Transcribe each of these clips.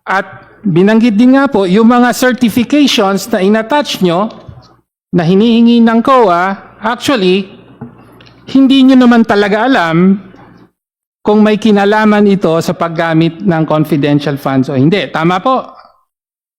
At binanggit din nga po, yung mga certifications na inattach nyo, na hinihingi ng COA, actually, hindi nyo naman talaga alam kung may kinalaman ito sa paggamit ng confidential funds o hindi. Tama po?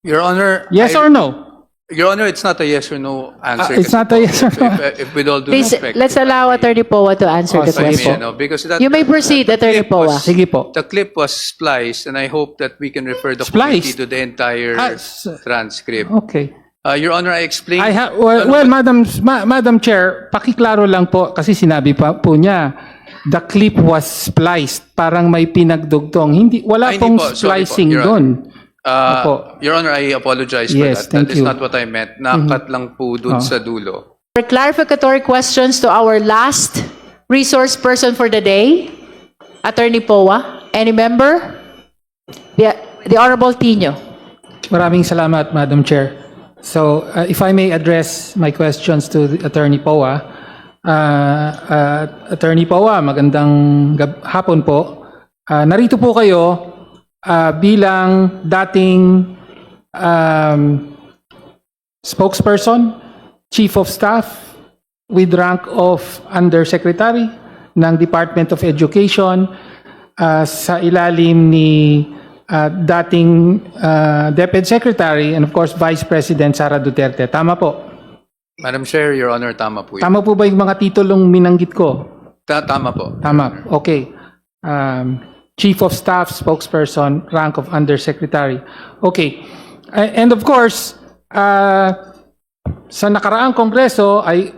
Your Honor, Yes or no? Your Honor, it's not a yes or no answer. It's not a yes or no. If with all due Please, respect. let's allow Attorney Poa to answer the sige question. po. Because that, You may proceed, Attorney clip Poa. was- Sige po. The clip was spliced, and I hope that we can refer the Spliced? committee to the entire transcript. Okay. Your Honor, I explained. Well, Madam Chair, pakiklaro lang po kasi sinabi pa po niya, the clip was spliced, parang may pinagdugtong. Wala Hindi pong po, sorry po, splicing Your doon. Opo. Your Honor, I apologize for Yes, that. thank That is you. not what I meant. Nakat lang po dun sa dulo. For clarificatory questions to our last resource person for the day, Attorney Poa. Any member? The Honorable Tino. Maraming salamat, Madam Chair. So, if I may address my questions to the Attorney Poa. Attorney Poa, magandang hapon po. Narito po kayo bilang dating spokesperson, chief of staff with rank of undersecretary ng Department of Education sa ilalim ni dating DepEd Secretary and of course Vice President Sara Duterte. Tama po? Madam Chair, Your Honor, tama po. Tama po ba yung mga titulong minanggit ko? Tama po. Tama. Okay. Chief of Staff, spokesperson, rank of undersecretary. Okay. And of course, sa nakaraang kongreso ay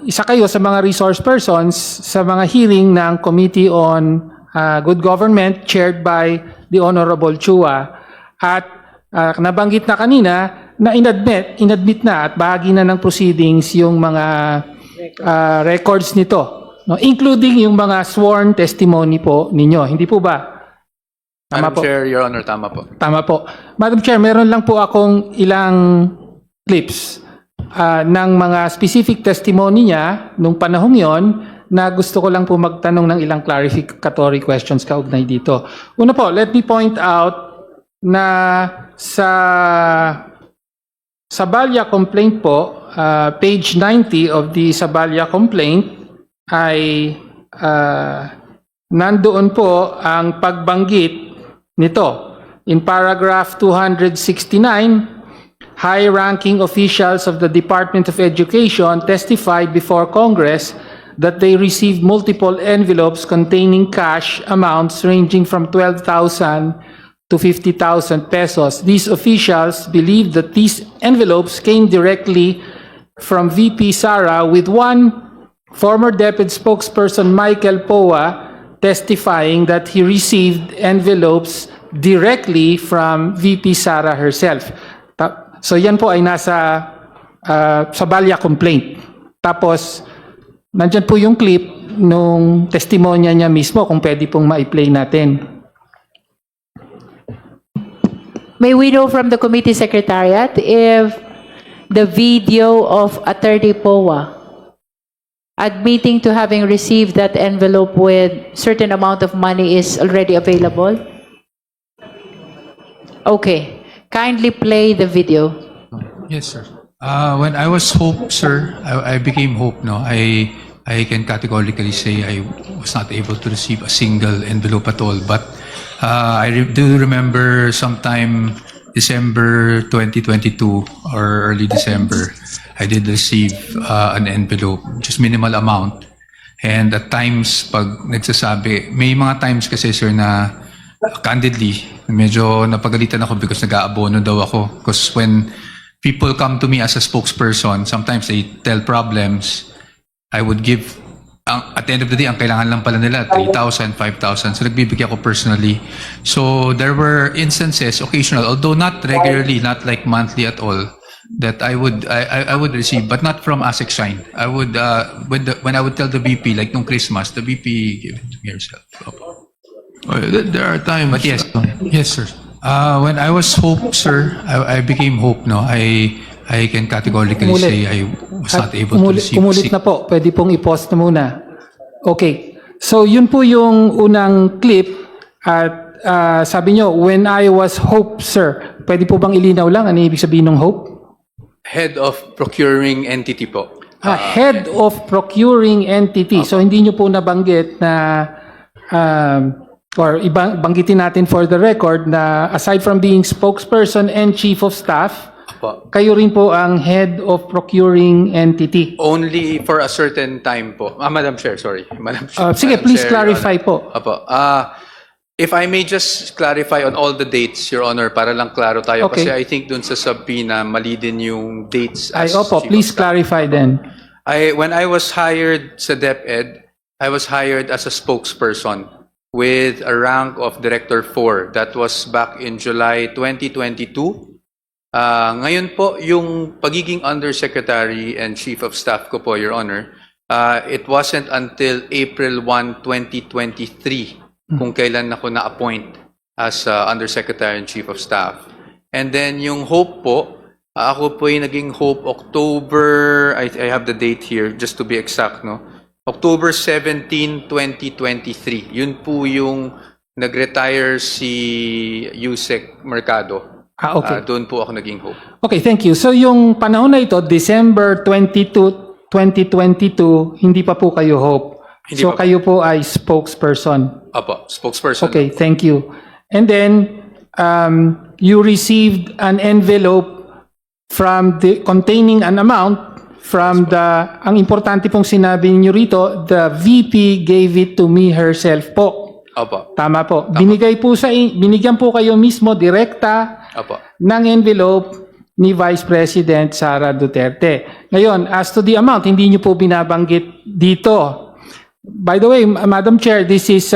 isa kayo sa mga resource persons sa mga hearing ng Committee on Good Government chaired by the Honorable Chua. At nabanggit na kanina na inadmit na at bahagi na ng proceedings yung mga records nito. No, including yung mga sworn testimony po ninyo. Hindi po ba? Tama Madam po. Chair, Your Honor, tama po. Tama po. Madam Chair, meron lang po akong ilang clips ng mga specific testimony niya nung panahong yon na gusto ko lang po magtanong ng ilang clarificatory questions kaugnay dito. Una po, let me point out na sa Sabalya complaint po, page 90 of the Sabalya complaint, ay nandoon po ang pagbanggit nito. In paragraph 269, high-ranking officials of the Department of Education testified before Congress that they received multiple envelopes containing cash amounts ranging from 12,000 to 50,000 pesos. These officials believed that these envelopes came directly from VP Sara, with one former DepEd spokesperson Michael Poa testifying that he received envelopes directly from VP Sara herself. So yan po ay nasa Sabalya complaint. Tapos nandyan po yung clip nung testimonya niya mismo kung pwede pong ma-play natin. May we know from the committee secretariat if the video of Attorney Poa admitting to having received that envelope with certain amount of money is already available? Okay. Kindly play the video. Yes, sir. When I was Hope, sir, I became Hope. No, I can categorically say I was not able to receive a single envelope at all. But do remember sometime December 2022 or early December, I did receive an envelope, just minimal amount. And at times, pag nagsasabi, may mga times kasi, sir, na candidly, medyo napagalitan ako because nag-aabono daw ako. Because when people come to me as a spokesperson, sometimes they tell problems, I would give, at the end of the day, ang kailangan lang pala nila, 3,000, 5,000. So nagbibigay ako personally. So there were instances, occasional, although not regularly, not like monthly at all, that I would receive, but not from ASEC Shine. I would, when I would tell the VP, like nung Christmas, the VP give it to me herself. There are times. But yes, yes, sir. When I was Hope, sir, I became Hope. No, I can categorically say I was not able to receive. Kumulit na po. Pwede pong i-pause na muna. Okay. So yun po yung unang clip at sabi nyo, when I was hope, sir. Pwede po bang ilinaw lang ano ibig sabihin ng hope? Head of procuring entity po. Head of procuring entity. So hindi nyo po nabanggit na or banggitin natin for the record na aside from being spokesperson and chief of staff, Apo. kayo rin po ang head of procuring entity. Only for a certain time po. Madam Chair, sorry. Madam Chair. Sige, Madam please Chair, Your clarify Honor. po. Apo. If I may just clarify on all the dates, Your Honor, para lang klaro tayo. Okay. Kasi I think dun sa subpoena, mali din yung dates. Ay, as opo, Chief of please Staff. clarify then. When I was hired sa DepEd, I was hired as a spokesperson with a rank of Director 4. That was back in July 2022. Ngayon po, yung pagiging Undersecretary and Chief of Staff ko po, Your Honor, it wasn't until April 1, 2023 kung kailan ako na-appoint as Undersecretary and Chief of Staff. And then yung Hope po, ako po yung naging Hope October, I have the date here just to be exact, no? October 17, 2023. Yun po yung nag-retire si Yusek Mercado. Okay. Doon po ako naging Hope. Okay, thank you. So yung panahon na ito, December 22, 2022, hindi pa po kayo hope. Hindi So pa po. kayo po ay spokesperson. Apo, spokesperson. Okay, thank you. And then you received an envelope containing an amount from ang importante pong sinabi niyo rito, the VP gave it to me herself po. Apo, Tama po. Binigyan po kayo mismo direkta apo. ng envelope ni Vice President Sara Duterte. Ngayon, as to the amount, hindi niyo po binabanggit dito. By the way, Madam Chair, this is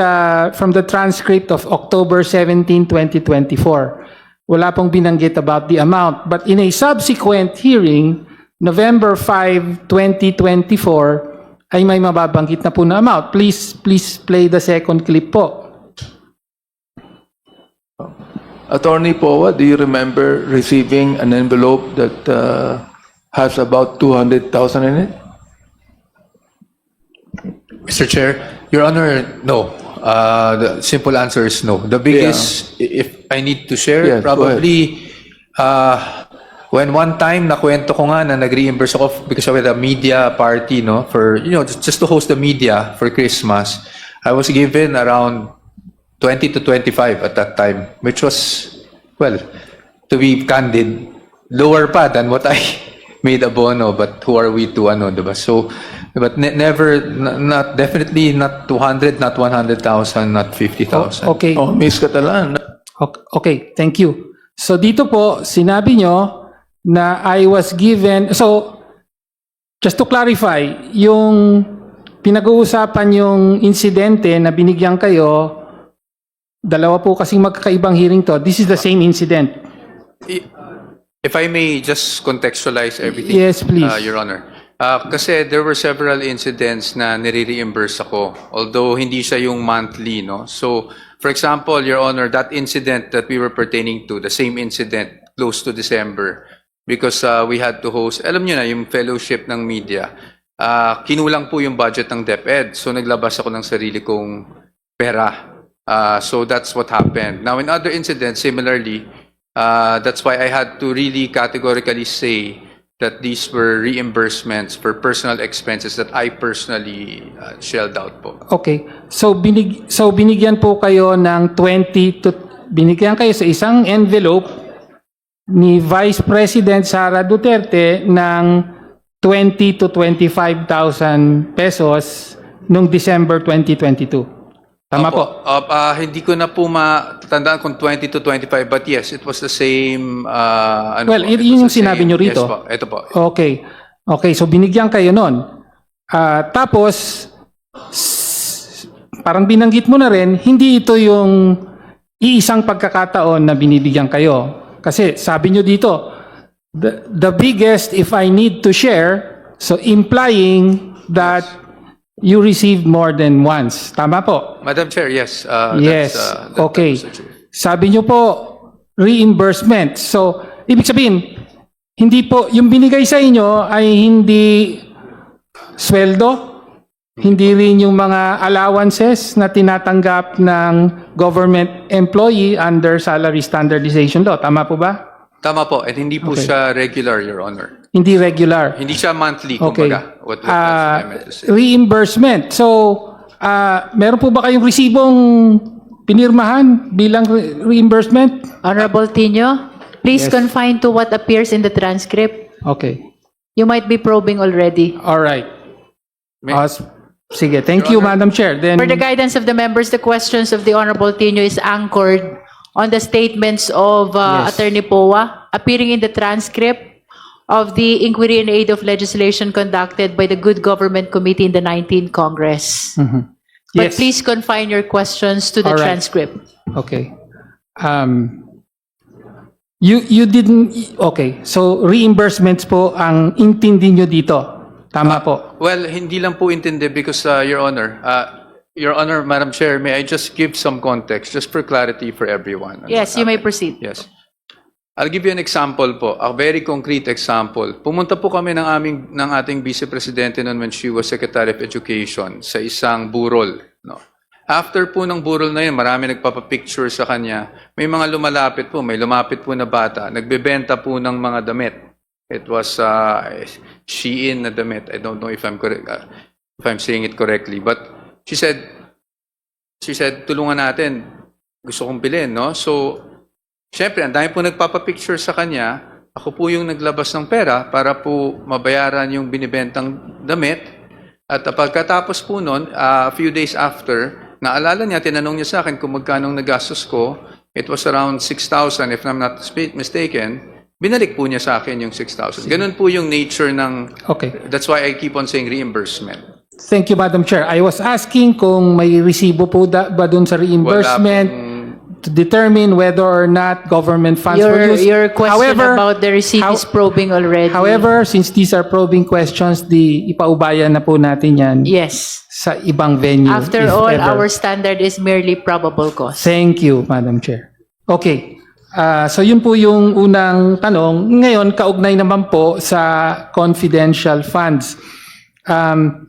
from the transcript of October 17, 2024. Wala pong binanggit about the amount. But in a subsequent hearing, November 5, 2024, ay may mababanggit na po na amount. Please play the second clip po. Attorney Powa, do you remember receiving an envelope that has about 200,000 in it? Mr. Chair, Your Honor, no. The simple answer is no. The biggest, if I need to share, Yes, go probably, when one time nakwento ko nga na nag-reimburse ako because of a media party, no, for, just to host the media for Christmas, I was given around 20 to 25 at that time, which was, well, to be candid, lower pa than what I made abono, but who are we to, diba? So, but never, not, definitely not 200, not 100,000, not 50,000. Okay. Oh, Miss Catalan. Okay, thank you. So dito po, sinabi nyo na I was given, so just to clarify, yung pinag-uusapan yung insidente na binigyan kayo, dalawa po kasing magkakaibang hearing to. This is the same incident. If I may just contextualize everything. Yes, please. Your Honor. Kasi there were several incidents na nire-reimburse ako, although hindi siya yung monthly, no? So, for example, Your Honor, that incident that we were pertaining to, the same incident close to December, because we had to host, alam nyo na, yung fellowship ng media, kinulang po yung budget ng DepEd, so naglabas ako ng sarili kong pera. So that's what happened. Now, in other incidents, similarly, that's why I had to really categorically say that these were reimbursements for personal expenses that I personally shelled out po. Okay. So binigyan po kayo ng binigyan kayo sa isang envelope ni Vice President Sara Duterte ng 20 to 25,000 pesos noong December 2022. Tama po? Hindi ko na po matandaan kung 20 to 25, but yes, it was the same. Well, it yun yung was the sinabi same. nyo rito. Yes po, ito po. Okay. Okay, so binigyan kayo nun. Tapos, parang binanggit mo na rin, hindi ito yung iisang pagkakataon na binibigyan kayo. Kasi sabi nyo dito, the biggest if I need to share, so implying that you received more than once. Tama po? Madam Chair, yes. Yes. Okay. Mr. Chair. Sabi nyo po, reimbursement. So, ibig sabihin, hindi po, yung binigay sa inyo ay hindi sweldo, Hindi rin yung mga allowances na tinatanggap ng government employee under salary standardization law. Tama po ba? Tama po, at hindi po Okay. siya regular, Your Honor. Hindi regular. Hindi siya monthly, Okay. kumbaga. What that's what I meant to say. Reimbursement. So, meron po ba kayong resibong pinirmahan bilang reimbursement? Honorable Tino, please Yes. confine to what appears in the transcript. Okay. You might be probing already. All right. May- Sige. Thank you, Madam Chair. Then, For the guidance of the members, the questions of the Honorable Tino is anchored on the statements of Yes. Attorney Poa appearing in the transcript of the inquiry in aid of legislation conducted by the Good Government Committee in the 19th Congress. But Mm-hmm. Yes. please confine your questions to the All right. transcript. Okay. You didn't, okay. So, reimbursements po ang intindi nyo dito. Tama po. Well, hindi lang po intindi because, Your Honor, Madam Chair, may I just give some context, just for clarity for everyone. on Yes, what you may happened. proceed. Yes. I'll give you an example po, a very concrete example. Pumunta po kami ng ating Vice Presidente noon when she was Secretary of Education sa isang burol. No? After po ng burol na yun, marami nagpapapicture sa kanya. May mga lumalapit po, may lumapit po na bata, nagbebenta po ng mga damit. It was Shein na damit. I don't know if I'm correct, if I'm saying it correctly. But she said, tulungan natin. Gusto kong bilhin, no? So, syempre, ang dami po nagpapapicture sa kanya. Ako po yung naglabas ng pera para po mabayaran yung binibentang damit. At pagkatapos po nun, a few days after, naalala niya, tinanong niya sa akin kung magkano nagastos ko. It was around 6,000 if I'm not mistaken. Binalik po niya sa akin yung 6,000. Ganun po yung nature ng... Okay. That's why I keep on saying reimbursement. Thank you, Madam Chair. I was asking kung may resibo po ba dun sa reimbursement to determine whether or not government funds were used. Your question However, about the receipt how- is probing already. However, since these are probing questions, ipaubayan na po natin yan Yes. sa ibang venue. After if all, ever. our standard is merely probable cause. Thank you, Madam Chair. Okay. So yun po yung unang tanong. Ngayon, kaugnay naman po sa confidential funds.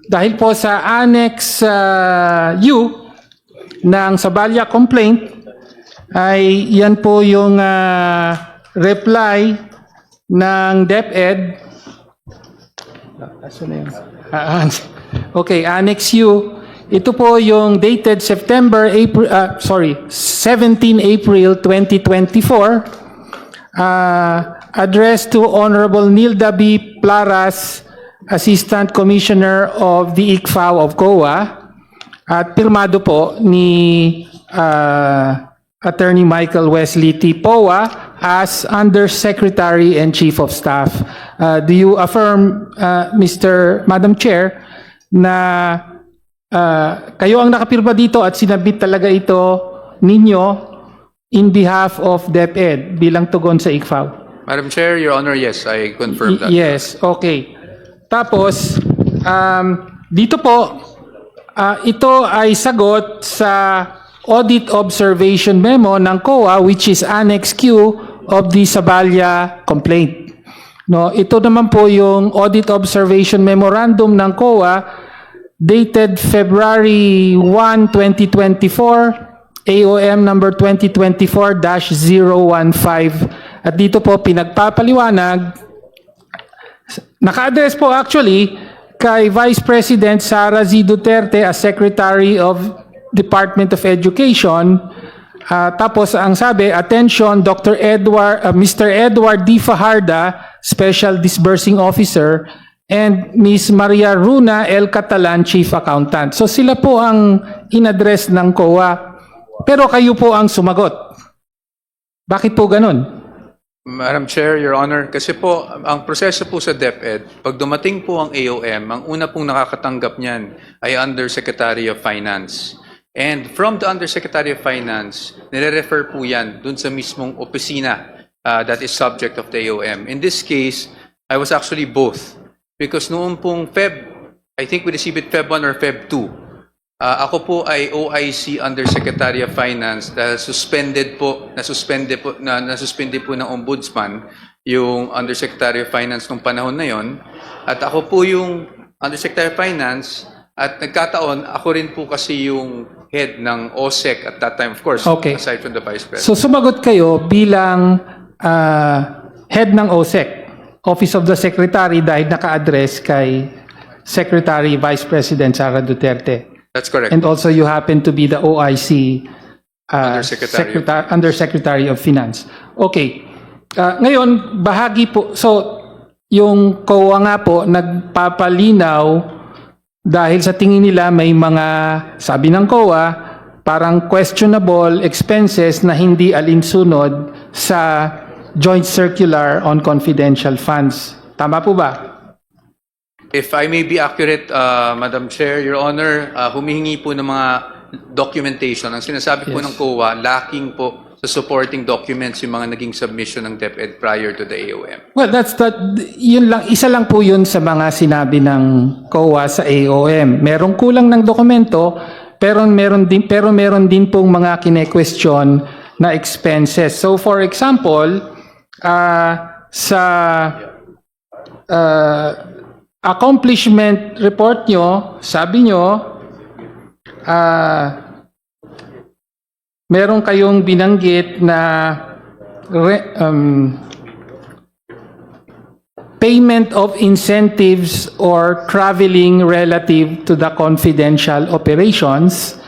Dahil po sa Annex U ng Sabalia complaint, ay yan po yung reply ng DepEd. Asan na yun? Okay, Annex U. Ito po yung dated 17 April 2024, addressed to Honorable Nilda B. Plaras, Assistant Commissioner of the ICFAO of COA, at pirmado po ni Attorney Michael Wesley T. Poa as Undersecretary and Chief of Staff. Do you affirm, Madam Chair, na kayo ang nakapirma dito at sinabit talaga ito ninyo in behalf of DepEd bilang tugon sa ICFAO? Madam Chair, Your Honor, yes, I confirm that. Yes, okay. Tapos, dito po, ito ay sagot sa Audit Observation Memo ng COA, which is Annex Q of the Sabalia complaint. No, ito naman po yung Audit Observation Memorandum ng COA dated February 1, 2024, AOM number 2024-015. At dito po pinagpapaliwanag, naka-address po actually kay Vice President Sara Z. Duterte as Secretary of Department of Education. Tapos ang sabi, attention, Mr. Edward D. Fajarda, Special Disbursing Officer, and Ms. Maria Runa L. Catalan, Chief Accountant. So sila po ang in-address ng COA. Pero kayo po ang sumagot. Bakit po ganun? Madam Chair, Your Honor, kasi po, ang proseso po sa DepEd, pag dumating po ang AOM, ang una pong nakakatanggap niyan ay Undersecretary of Finance. And from the Undersecretary of Finance, nire-refer po yan dun sa mismong opisina that is subject of the AOM. In this case, I was actually both. Because noong pong I think we received it Feb 1 or Feb 2, ako po ay OIC Undersecretary of Finance dahil nasuspende po ng Ombudsman yung Undersecretary of Finance nung panahon na yon. At ako po yung Undersecretary of Finance At nagkataon, ako rin po kasi yung head ng OSEC at that time, of course, Okay. aside from the Vice President. So sumagot kayo bilang head ng OSEC, Office of the Secretary, dahil naka-address kay Secretary Vice President Sara Duterte. That's correct. And also you happen to be the OIC Undersecretary of Finance. Okay. Ngayon, bahagi po, so yung COA nga po nagpapalinaw dahil sa tingin nila may mga, sabi ng COA, parang questionable expenses na hindi alinsunod sa Joint Circular on Confidential Funds. Tama po ba? If I may be accurate, Madam Chair, Your Honor, humihingi po ng mga documentation. Ang sinasabi po ng COA, lacking po sa supporting documents yung mga naging submission ng DepEd prior to the AOM. Well, yun lang, isa lang po yun sa mga sinabi ng COA sa AOM. Merong kulang ng dokumento, pero meron din pong mga kine-question na expenses. So for example, sa accomplishment report nyo, sabi nyo, meron kayong binanggit na payment of incentives or traveling relative to the confidential operations.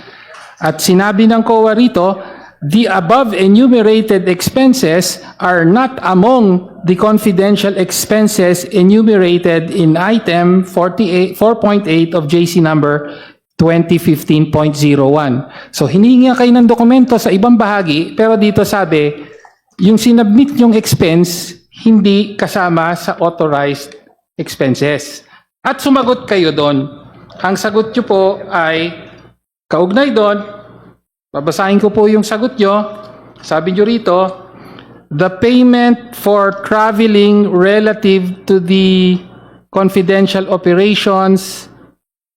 At sinabi ng COA rito, the above enumerated expenses are not among the confidential expenses enumerated in item 4.8 of JC number 2015.01. So hiningi kayo ng dokumento sa ibang bahagi, pero dito sabi, yung sinubmit yung expense, hindi kasama sa authorized expenses. At sumagot kayo doon. Ang sagot nyo po ay, kaugnay doon, babasahin ko po yung sagot nyo. Sabi nyo rito, the payment for traveling relative to the confidential operations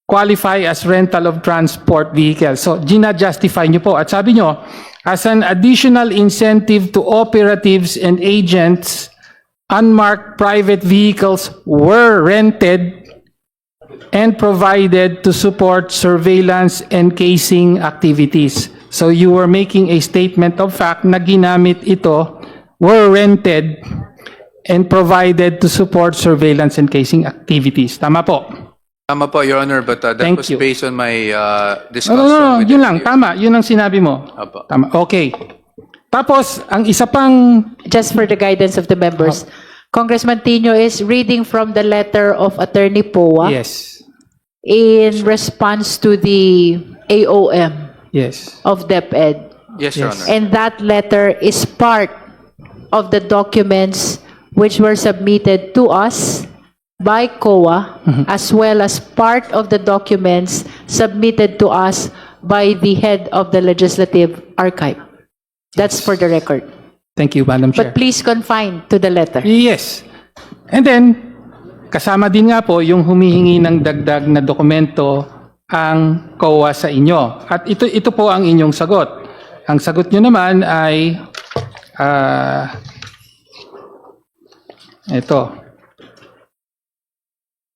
qualify as rental of transport vehicle. So, gina-justify nyo po. At sabi nyo, as an additional incentive to operatives and agents, unmarked private vehicles were rented and provided to support surveillance and casing activities. So, you were making a statement of fact na ginamit ito, were rented and provided to support surveillance and casing activities. Tama po. Tama po, Your Honor, but that Thank was you. based on my No, discussion with yun the lang, FDO. tama. Yun ang sinabi mo. Apo. Tama, okay. Tapos, ang isa pang, Just for the guidance of the members, Congressman Tino is reading from the letter of Attorney Poa yes, in response to the AOM yes. of DepEd. Yes, Your Yes. Honor. And that letter is part of the documents which were submitted to us by COA, as well as part of the documents submitted to us by the head of the Legislative Archive. That's for the record. Thank you, Madam Chair. But please confine to the letter. Yes. And then, kasama din nga po yung humihingi ng dagdag na dokumento ang COA sa inyo. At ito po ang inyong sagot. Ang sagot nyo naman ay, ito.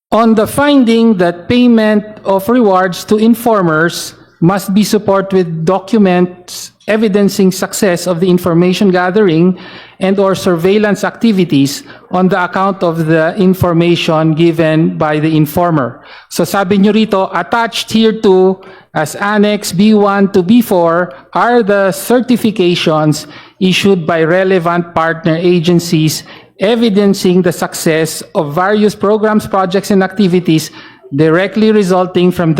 On the finding that payment of rewards to informers must be supported with documents evidencing success of the information gathering and or surveillance activities on the account of the information given by the informer. So sabi nyo rito, attached here to as Annex B1 to B4 are the certifications issued by relevant partner agencies evidencing the success of various programs, projects, and activities directly resulting from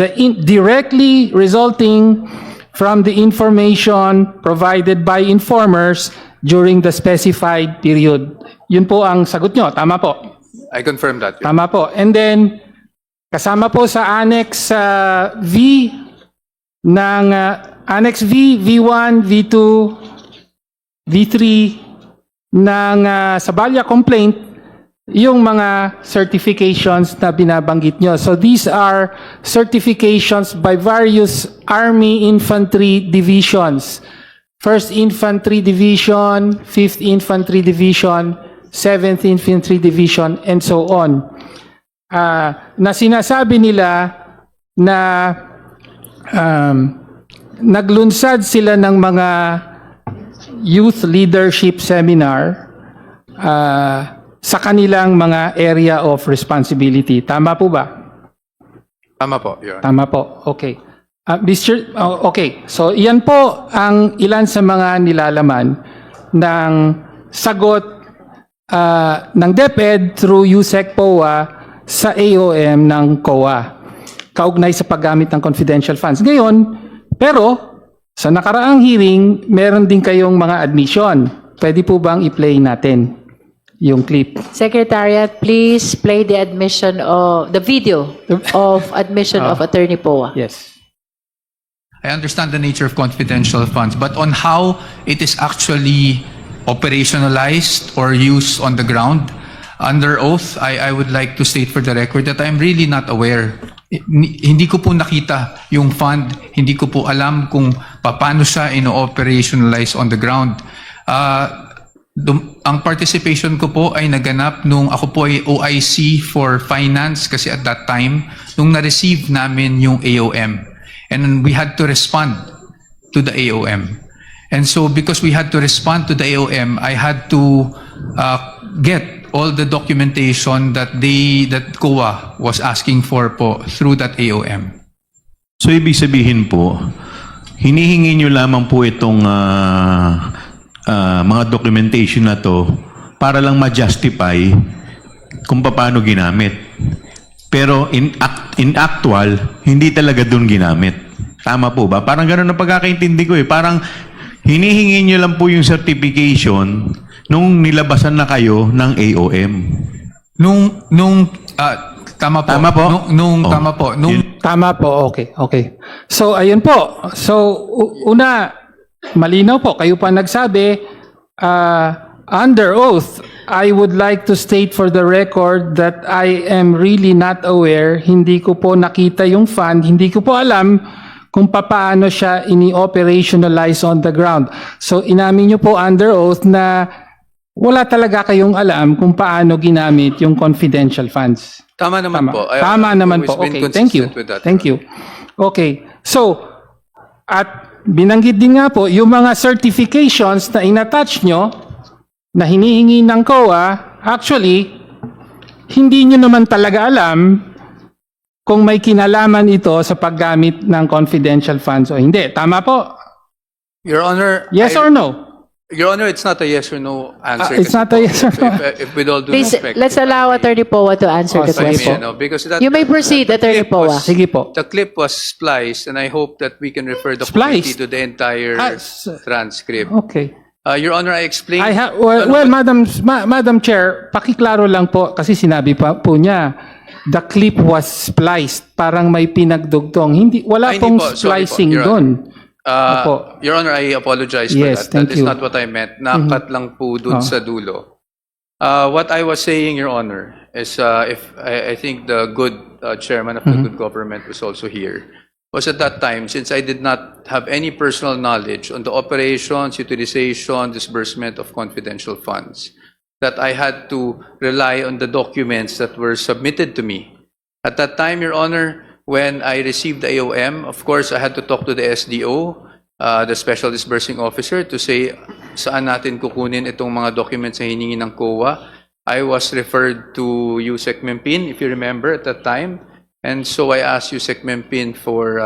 the information provided by informers during the specified period. Yun po ang sagot nyo. Tama po. I confirm that. Tama po. And then, kasama po sa Annex V ng Annex V, V1, V2, V3 ng Sabaya complaint, yung mga certifications na binabanggit nyo. So these are certifications by various Army Infantry Divisions. 1st Infantry Division, 5th Infantry Division, 7th Infantry Division, and so on. Na sinasabi nila na naglunsad sila ng mga youth leadership seminar sa kanilang mga area of responsibility. Tama po ba? Tama po, Your Honor. Tama po. Okay. Okay. So, iyan po ang ilan sa mga nilalaman ng sagot ng DepEd through USEC POA sa AOM ng COA. Kaugnay sa paggamit ng confidential funds. Ngayon, pero sa nakaraang hearing, meron din kayong mga admission. Pwede po bang i-play natin yung clip? Secretariat, please play the video of admission of Attorney Poa. Yes. I understand the nature of confidential funds, but on how it is actually operationalized or used on the ground, under oath, I would like to state for the record that I'm really not aware. Hindi ko po nakita yung fund, hindi ko po alam kung paano siya ino-operationalize on the ground. Ang participation ko po ay naganap nung ako po ay OIC for Finance kasi at that time, nung na-receive namin yung AOM. And we had to respond to the AOM. And so because we had to respond to the AOM, I had to get all the documentation that COA was asking for po through that AOM. So ibig sabihin po, hinihingi nyo lamang po itong mga documentation na to para lang ma-justify kung paano ginamit. Pero in actual, hindi talaga doon ginamit. Tama po ba? Parang gano'n ang pagkakaintindi ko eh. Parang hinihingi nyo lang po yung certification nung nilabasan na kayo ng AOM. Tama po. Tama po? Tama po. Tama po, okay. So, ayun po. So, una, malinaw po, kayo pa nagsabi, under oath, I would like to state for the record that I am really not aware, hindi ko po nakita yung fund, hindi ko po alam kung paano siya ini-operationalize on the ground. So, inamin nyo po under oath na wala talaga kayong alam kung paano ginamit yung confidential funds. Tama naman po. Tama naman po. Always been Okay, thank you. consistent with that, Thank Your you. Okay. So, at binanggit din nga po, yung mga certifications na inattach nyo, na hinihingi ng COA, actually, hindi nyo naman talaga alam kung may kinalaman ito sa paggamit ng confidential funds o hindi. Tama po? Your Honor. Yes or no? Your Honor, it's not a yes or no answer. It's not a yes or no. If with all due Please, respect. let's allow Attorney Poa to answer the sige question. po. Because that, You may proceed, the Attorney clip was- Poa. Sige po. The clip was spliced, and I hope that we can refer the Spliced? committee to the entire transcript. Okay. Your Honor, I explained. Well, Madam Chair, pakiklaro lang po kasi sinabi pa po niya the clip was spliced, parang may pinagdugtong. Wala Ay, hindi pong po. Sorry po, splicing Your doon. Opo. Your Honor, I apologize for Yes, that. thank That is you. not what I meant. Nakat lang po dun sa dulo. What I was saying, Your Honor, is if I think the good chairman of the good government was also here, was at that time, since I did not have any personal knowledge on the operations, utilization, disbursement of confidential funds, that I had to rely on the documents that were submitted to me. At that time, Your Honor, when I received the AOM, of course, I had to talk to the SDO, the Special Disbursing Officer, to say saan natin kukunin itong mga documents na hiningi ng COA. I was referred to USEC Mempin, if you remember, at that time. And so I asked USEC Mempin for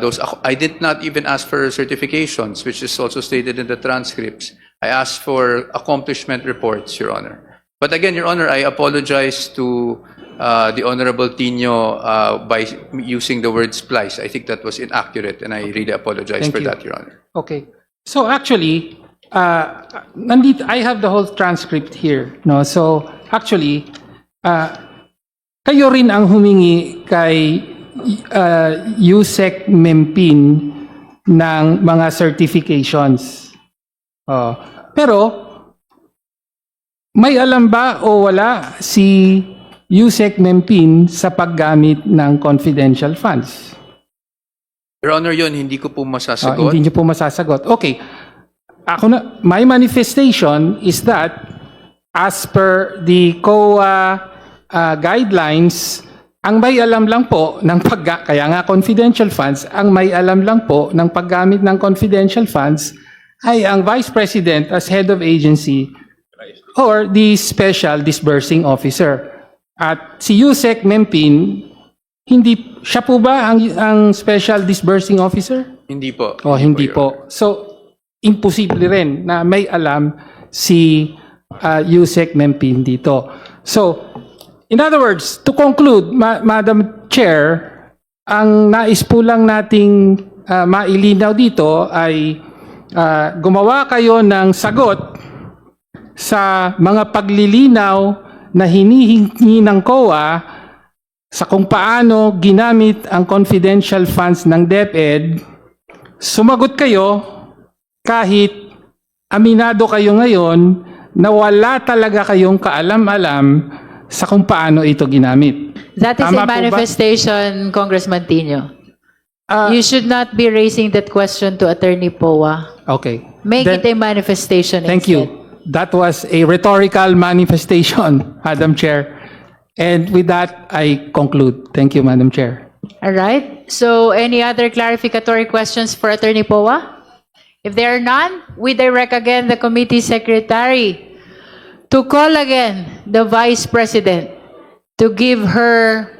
those. I did not even ask for certifications, which is also stated in the transcripts. I asked for accomplishment reports, Your Honor. But again, Your Honor, I apologize to the Honorable Tino by using the word splice. I think that was inaccurate, and I really apologize Thank for you. that, Your Honor. Okay. So actually, I have the whole transcript here. No? So actually, kayo rin ang humingi kay USEC Mempin ng mga certifications. Pero, may alam ba o wala si USEC Mempin sa paggamit ng confidential funds? Your Honor, yun, hindi ko po masasagot. Hindi niyo po masasagot. Okay. My manifestation is that as per the COA guidelines, ang may alam lang po ng kaya nga confidential funds, ang may alam lang po ng paggamit ng confidential funds ay ang Vice President as head of agency or the Special Disbursing Officer. At si Yusek Mempin, siya po ba ang Special Disbursing Officer? Hindi po. O hindi Your Honor. po. So, imposible rin na may alam si Yusek Mempin dito. So, in other words, to conclude, Madam Chair, ang nais po lang nating mailinaw dito ay gumawa kayo ng sagot sa mga paglilinaw na hinihingi ng COA sa kung paano ginamit ang confidential funds ng DepEd. Sumagot kayo kahit aminado kayo ngayon na wala talaga kayong kaalam-alam sa kung paano ito ginamit. That is Tama po a ba? manifestation, Congressman Tino. Ah, You should not be raising that question to Attorney Poa. okay. Make Then- it a manifestation Thank instead. you. That was a rhetorical manifestation, Madam Chair. And with that, I conclude. Thank you, Madam Chair. All right. So any other clarificatory questions for Attorney Poa? If there are none, we direct again the committee secretary to call again the Vice President to give her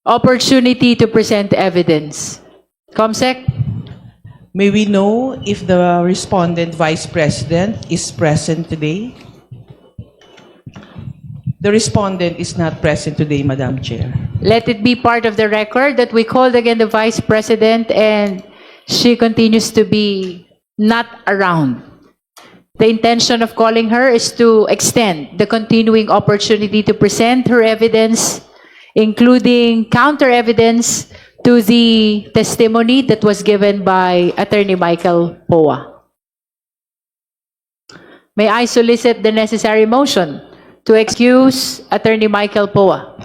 opportunity to present evidence. Comsec? May we know if the respondent Vice President is present today? The respondent is not present today, Madam Chair. Let it be part of the record that we called again the Vice President and she continues to be not around. The intention of calling her is to extend the continuing opportunity to present her evidence, including counter evidence to the testimony that was given by Attorney Michael Poa. May I solicit the necessary motion to excuse Attorney Michael Poa?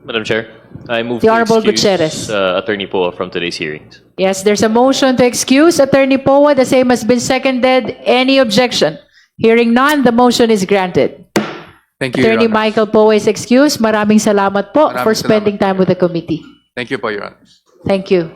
Madam Chair, I move The to Honorable excuse Gutierrez. Attorney Poa from today's hearings. Yes, there's a motion to excuse Attorney Poa. The same has been seconded. Any objection? Hearing none, the motion is granted. Thank you, Your Attorney Honor. Michael Poa is excused. Maraming salamat po Maraming for spending time with the committee. Thank you po, Your Honor. Thank you.